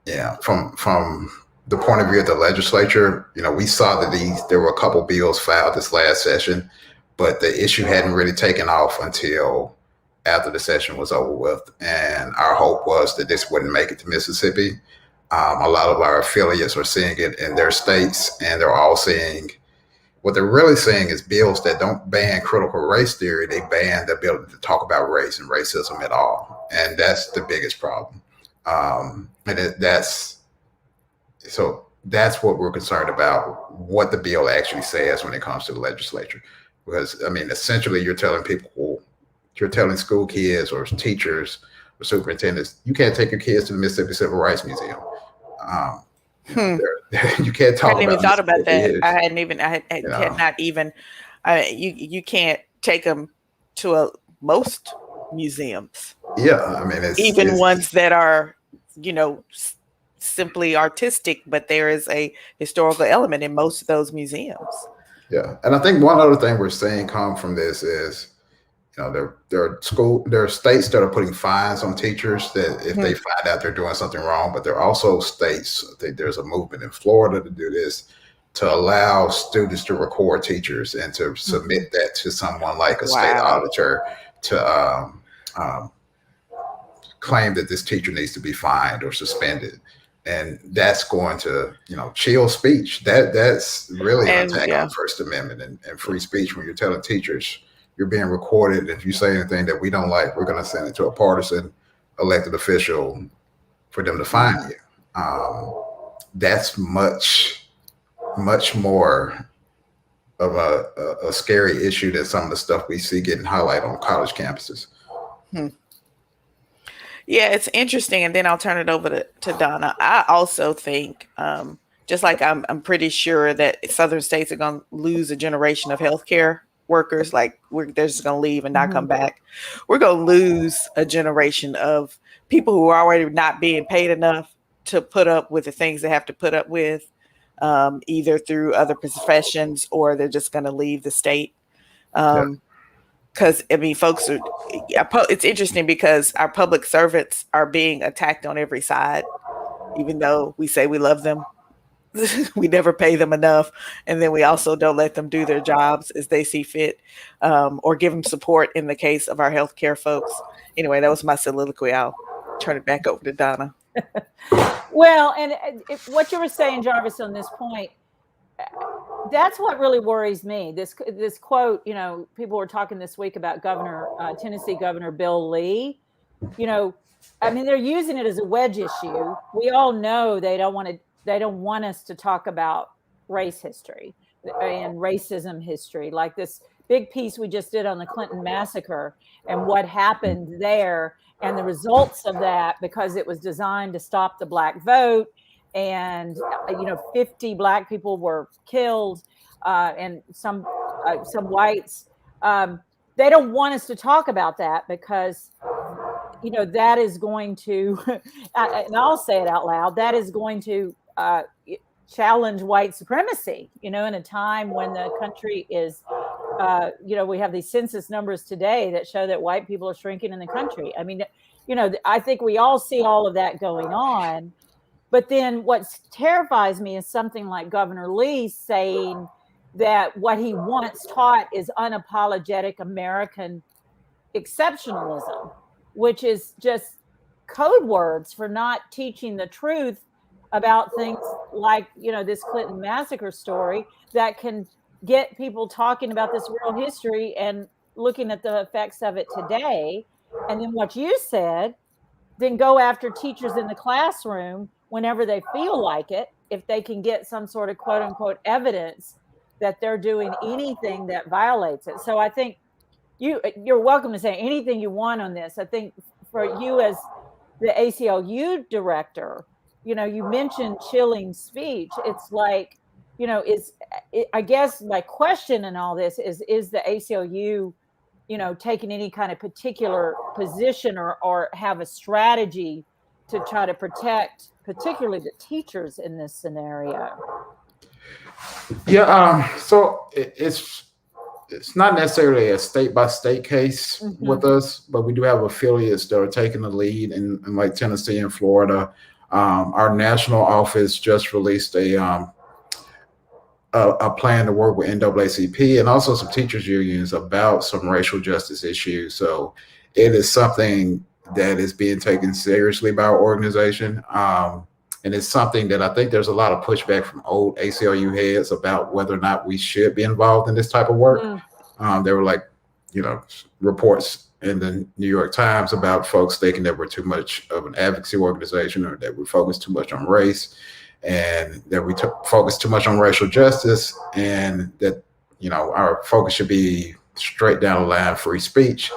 yeah, from the point of view of the legislature, we saw that there were a couple bills filed this last session, but the issue hadn't really taken off until after the session was over with. And our hope was that this wouldn't make it to Mississippi. A lot of our affiliates are seeing it in their states, and they're all seeing, what they're really seeing is bills that don't ban critical race theory. They ban the ability to talk about race and racism at all. And that's the biggest problem. So that's what we're concerned about, what the bill actually says when it comes to the legislature. Because, I mean, essentially you're telling school kids or teachers or superintendents, you can't take your kids to the Mississippi Civil Rights Museum. You can't talk about it. I hadn't even thought about that. You can't take them to most museums. Yeah, I mean, it's ones that are, simply artistic, but there is a historical element in most of those museums. Yeah, and I think one other thing we're seeing come from this is, there are states that are putting fines on teachers that if they find out they're doing something wrong, but there are also states, I think there's a movement in Florida to do this, to allow students to record teachers and to submit that to someone like a state auditor to claim that this teacher needs to be fined or suspended. And that's going to, chill speech. That's really an attack on First Amendment and free speech when you're telling teachers you're being recorded. If you say anything that we don't like, we're going to send it to a partisan elected official for them to fine you. That's much more of a scary issue than some of the stuff we see getting highlighted on college campuses. Yeah, it's interesting. And then I'll turn it over to Donna. I also think, just like I'm pretty sure that southern states are going to lose a generation of healthcare workers, like they're just going to leave and not come back. We're going to lose a generation of people who are already not being paid enough to put up with the things they have to put up with, either through other professions or they're just going to leave the state. Because, I mean, it's interesting because our public servants are being attacked on every side, even though we say we love them. We never pay them enough. And then we also don't let them do their jobs as they see fit, or give them support in the case of our healthcare folks. Anyway, that was my soliloquy. I'll turn it back over to Donna. Well, and what you were saying, Jarvis, on this point, that's what really worries me. This quote, people were talking this week about Tennessee Governor Bill Lee. I mean, they're using it as a wedge issue. We all know they don't want us to talk about race history and racism history, like this big piece we just did on the Clinton massacre and what happened there and the results of that, because it was designed to stop the black vote. and 50 Black people were killed, and some whites. They don't want us to talk about that because that is going to, and I'll say it out loud, that is going to challenge white supremacy, in a time when the country is, we have these census numbers today that show that white people are shrinking in the country. I mean, I think we all see all of that going on. But then what terrifies me is something like Governor Lee saying that what he once taught is unapologetic American exceptionalism, which is just code words for not teaching the truth about things like, this Clinton massacre story that can get people talking about this real history and looking at the effects of it today. And then what you said, then go after teachers in the classroom whenever they feel like it, if they can get some sort of quote unquote evidence that they're doing anything that violates it. So I think you're welcome to say anything you want on this. I think for you as the ACLU director, you mentioned chilling speech. It's like, I guess my question in all this is the ACLU, taking any kind of particular position or have a strategy to try to protect particularly the teachers in this scenario? Yeah, so it's not necessarily a state-by-state case with us, but we do have affiliates that are taking the lead in like Tennessee and Florida. Our national office just released a plan to work with NAACP and also some teachers unions about some racial justice issues. So it is something that is being taken seriously by our organization. And it's something that I think there's a lot of pushback from old ACLU heads about whether or not we should be involved in this type of work. There were like, reports in the New York Times about folks thinking that we're too much of an advocacy organization or that we focus too much on race and that we focus too much on racial justice and that, our focus should be straight down the line free speech.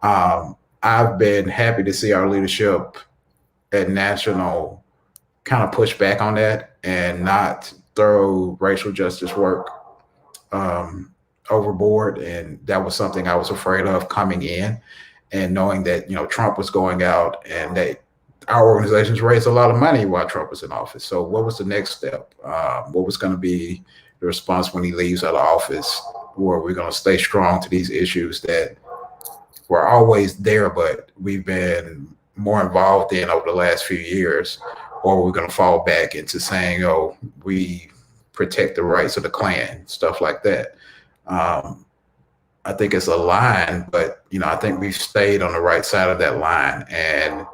I've been happy to see our leadership at national kind of push back on that and not throw racial justice work overboard. And that was something I was afraid of coming in and knowing that, Trump was going out and that our organizations raised a lot of money while Trump was in office. So what was the next step? What was going to be the response when he leaves out of office? Were we going to stay strong to these issues that were always there, but we've been more involved in over the last few years? Or we're going to fall back into saying, oh, we protect the rights of the Klan, stuff like that. I think it's a line, but, I think we've stayed on the right side of that line. And,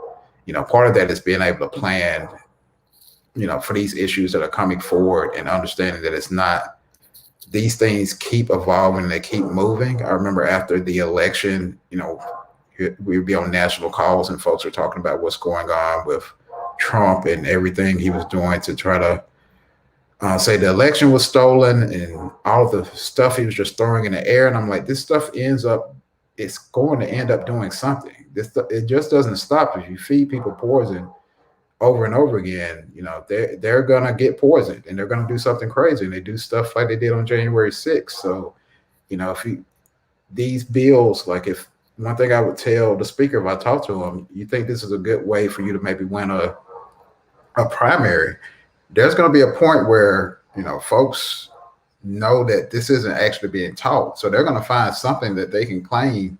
part of that is being able to plan, for these issues that are coming forward and understanding that it's not, these things keep evolving, they keep moving. I remember after the election, we'd be on national calls and folks are talking about what's going on with Trump and everything he was doing to try to say the election was stolen and all the stuff he was just throwing in the air. And I'm like, this stuff it's going to end up doing something. It just doesn't stop. If you feed people poison over and over again, they're going to get poisoned and they're going to do something crazy. And they do stuff like they did on January 6th. So, these bills, like if one thing I would tell the speaker if I talk to him, you think this is a good way for you to maybe win a primary, there's going to be a point where, folks know that this isn't actually being taught. So they're going to find something that they can claim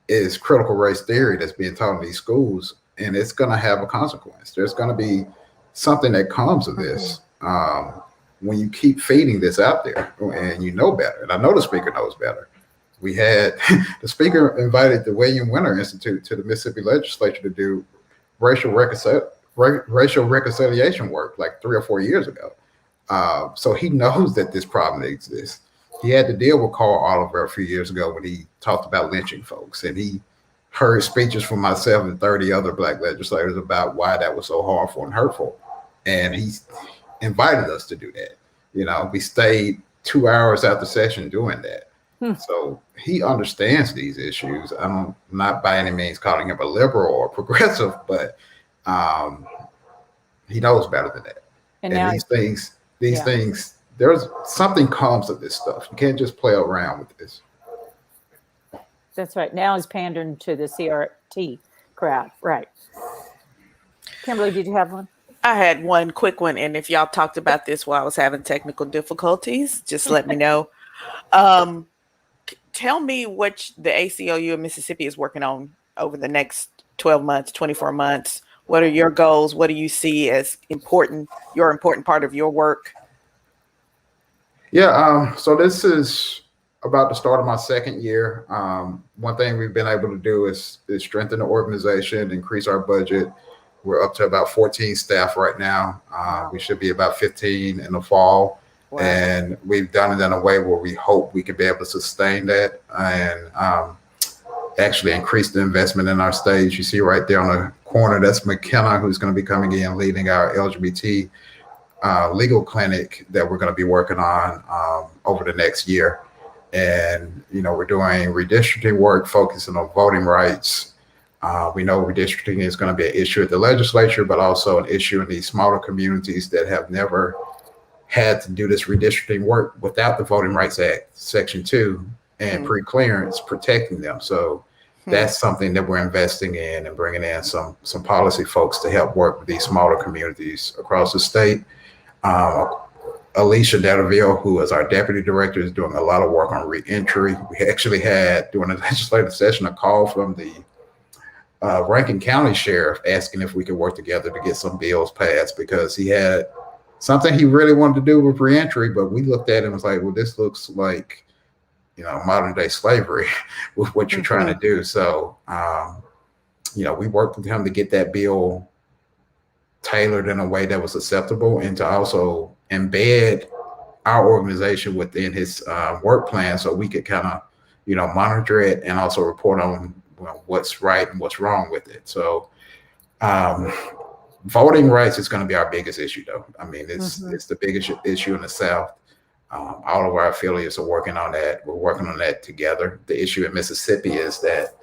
is critical race theory that's being taught in these schools, and it's going to have a consequence. There's going to be something that comes of this when you keep feeding this out there and better. And I know the speaker knows better. We had the speaker invited the William Winter Institute to the Mississippi legislature to do racial reconciliation work like 3 or 4 years ago. So he knows that this problem exists. He had to deal with Carl Oliver a few years ago when he talked about lynching folks, and he heard speeches from myself and 30 other Black legislators about why that was so harmful and hurtful. And he invited us to do that. We stayed 2 hours after session doing that. So he understands these issues. I'm not by any means calling him a liberal or progressive, but he knows better than that. And And now, these things, there's something comes of this stuff. You can't just play around with this. that's right. Now he's pandering to the CRT crowd. Right. Kimberly, did you have one? I had one quick one, and if y'all talked about this while I was having technical difficulties, just let me know. Tell me what the ACLU of Mississippi is working on over the next 12 months, 24 months. What are your goals? What do you see as important, your important part of your work? Yeah, so this is about the start of my second year. One thing we've been able to do is strengthen the organization, increase our budget. We're up to about 14 staff right now. We should be about 15 in the fall. Wow. And we've done it in a way where we hope we can be able to sustain that and actually increase the investment in our stage. You see right there on the corner, that's McKenna, who's going to be coming in leading our LGBT legal clinic that we're going to be working on over the next year. And, we're doing redistricting work, focusing on voting rights. We know redistricting is going to be an issue at the legislature, but also an issue in these smaller communities that have never had to do this redistricting work without the Voting Rights Act, Section 2, and pre-clearance protecting them. So that's something that we're investing in and bringing in some policy folks to help work with these smaller communities across the state. Alicia Detterville, who is our deputy director, is doing a lot of work on reentry. We actually had, during the legislative session, a call from the Rankin County Sheriff asking if we could work together to get some bills passed because he had something he really wanted to do with reentry, but we looked at it and was like, well, this looks like, modern day slavery with what you're trying to do. So, we worked with him to get that bill tailored in a way that was acceptable and to also embed our organization within his work plan so we could kind of, monitor it and also report on what's right and what's wrong with it. So, voting rights is going to be our biggest issue, though. I mean, it's the biggest issue in the South. All of our affiliates are working on that. We're working on that together. The issue in Mississippi is that,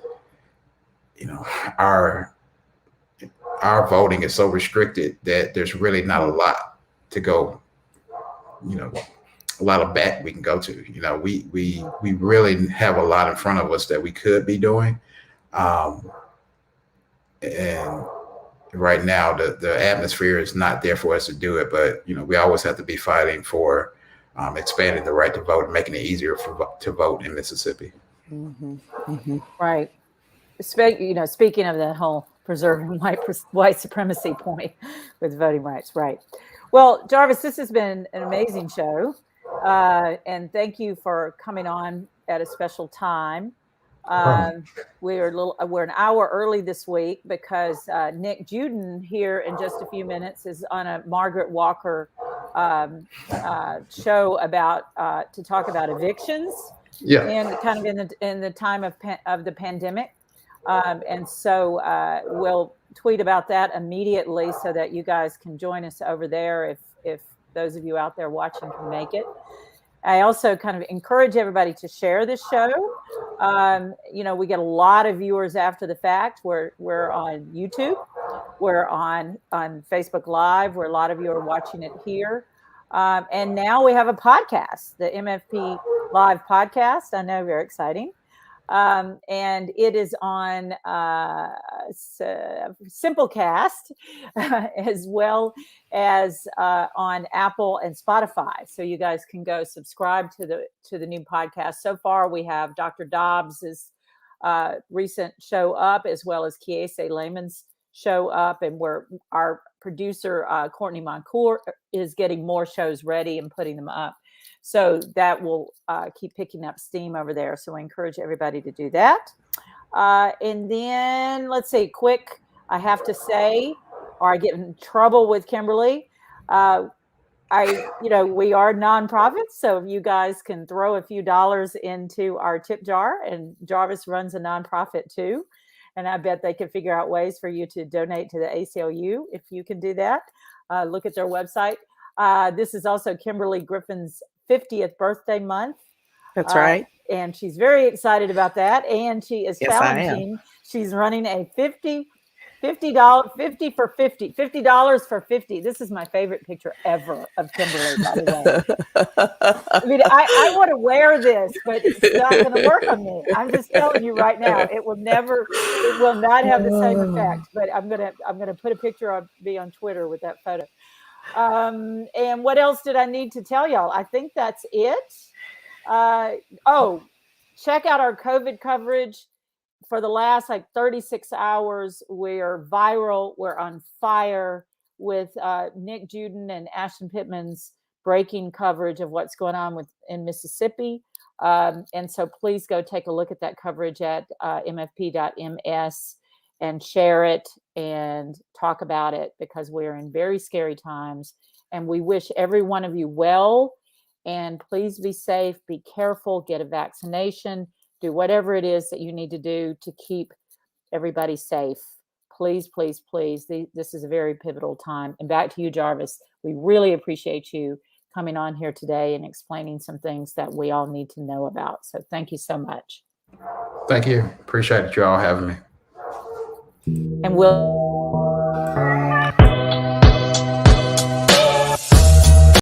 our voting is so restricted that there's really not a lot to go, a lot of back we can go to. We really have a lot in front of us that we could be doing. And right now, the atmosphere is not there for us to do it, but we always have to be fighting for expanding the right to vote and making it easier to vote in Mississippi. Right. Speaking of that whole preserving white supremacy point with voting rights, right? Well, Jarvis, this has been an amazing show, and thank you for coming on at a special time. We're an hour early this week because Nick Juden here in just a few minutes is on a Margaret Walker show about to talk about evictions. Yeah, and kind of in the time of the pandemic, and so we'll tweet about that immediately so that you guys can join us over there if those of you out there watching can make it. I also kind of encourage everybody to share this show. We get a lot of viewers after the fact. We're on YouTube. We're on Facebook Live, where a lot of you are watching it here. And now we have a podcast, the MFP Live podcast. I know, very exciting. And it is on Simplecast as well as on Apple and Spotify. So you guys can go subscribe to the new podcast. So far, we have Dr. Dobbs's recent show up, as well as Kiese Lehman's show up, and our producer Courtney Moncourt is getting more shows ready and putting them up. So that will keep picking up steam over there. So I encourage everybody to do that. And then let's see, quick, I have to say, or I get in trouble with Kimberly. We are nonprofits. So if you guys can throw a few dollars into our tip jar, and Jarvis runs a nonprofit too. And I bet they can figure out ways for you to donate to the ACLU if you can do that. Look at their website. This is also Kimberly Griffin's 50th birthday month. That's right. And she's very excited about that. And she is Yes, I am. challenging. She's running a $50 for 50. $50 for 50. This is my favorite picture ever of Kimberly, by the way. I mean, I want to wear this, but it's not going to work on me. I'm just telling you right now, it will not have the same effect. But I'm gonna put a picture on Twitter with that photo. And what else did I need to tell y'all? I think that's it. Check out our COVID coverage. For the last 36 hours, we're viral. We're on fire with Nick Juden and Ashton Pittman's breaking coverage of what's going on in Mississippi. And so please go take a look at that coverage at mfp.ms and share it and talk about it, because we're in very scary times. And we wish every one of you well. And please be safe, be careful, get a vaccination. Do whatever it is that you need to do to keep everybody safe. Please, please, please. This is a very pivotal time. And back to you, Jarvis. We really appreciate you coming on here today and explaining some things that we all need to know about. So thank you so much. Thank you. Appreciate you all having me. And we'll